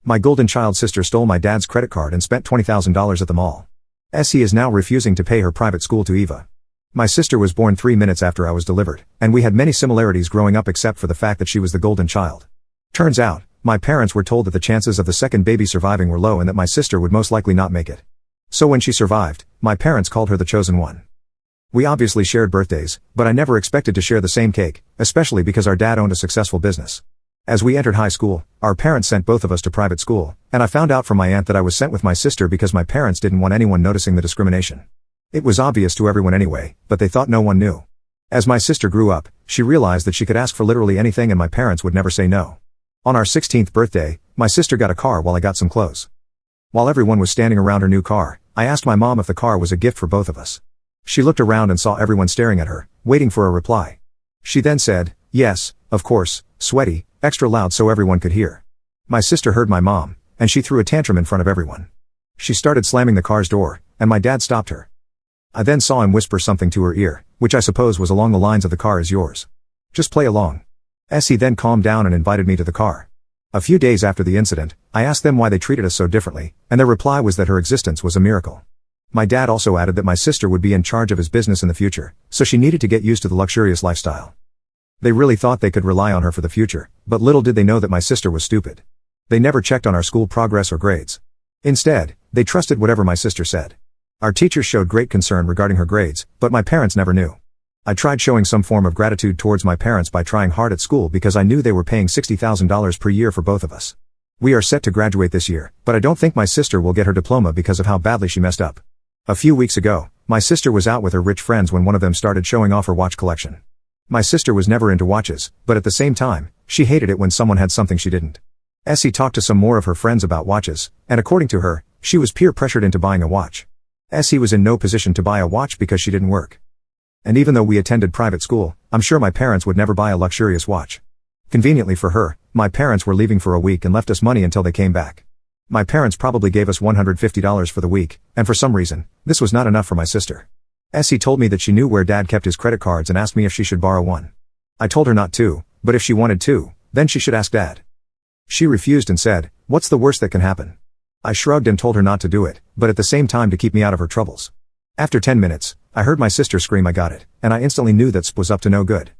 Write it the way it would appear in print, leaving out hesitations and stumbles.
My golden child sister stole my dad's credit card and spent $20,000 at the mall. She is now refusing to pay her private school to Eva. My sister was born 3 minutes after I was delivered, and we had many similarities growing up except for the fact that she was the golden child. Turns out, my parents were told that the chances of the second baby surviving were low and that my sister would most likely not make it. So when she survived, my parents called her the chosen one. We obviously shared birthdays, but I never expected to share the same cake, especially because our dad owned a successful business. As we entered high school, our parents sent both of us to private school, and I found out from my aunt that I was sent with my sister because my parents didn't want anyone noticing the discrimination. It was obvious to everyone anyway, but they thought no one knew. As my sister grew up, she realized that she could ask for literally anything and my parents would never say no. On our 16th birthday, my sister got a car while I got some clothes. While everyone was standing around her new car, I asked my mom if the car was a gift for both of us. She looked around and saw everyone staring at her, waiting for a reply. She then said, "Yes, of course," sweaty, extra loud so everyone could hear. My sister heard my mom, and she threw a tantrum in front of everyone. She started slamming the car's door, and my dad stopped her. I then saw him whisper something to her ear, which I suppose was along the lines of "the car is yours. Just play along." He then calmed down and invited me to the car. A few days after the incident, I asked them why they treated us so differently, and their reply was that her existence was a miracle. My dad also added that my sister would be in charge of his business in the future, so she needed to get used to the luxurious lifestyle. They really thought they could rely on her for the future, but little did they know that my sister was stupid. They never checked on our school progress or grades. Instead, they trusted whatever my sister said. Our teachers showed great concern regarding her grades, but my parents never knew. I tried showing some form of gratitude towards my parents by trying hard at school because I knew they were paying $60,000 per year for both of us. We are set to graduate this year, but I don't think my sister will get her diploma because of how badly she messed up. A few weeks ago, my sister was out with her rich friends when one of them started showing off her watch collection. My sister was never into watches, but at the same time, she hated it when someone had something she didn't. She talked to some more of her friends about watches, and according to her, she was peer pressured into buying a watch. She was in no position to buy a watch because she didn't work. And even though we attended private school, I'm sure my parents would never buy a luxurious watch. Conveniently for her, my parents were leaving for a week and left us money until they came back. My parents probably gave us $150 for the week, and for some reason, this was not enough for my sister. She told me that she knew where dad kept his credit cards and asked me if she should borrow one. I told her not to, but if she wanted to, then she should ask dad. She refused and said, "What's the worst that can happen?" I shrugged and told her not to do it, but at the same time to keep me out of her troubles. After 10 minutes, I heard my sister scream, "I got it," and I instantly knew that Sp was up to no good.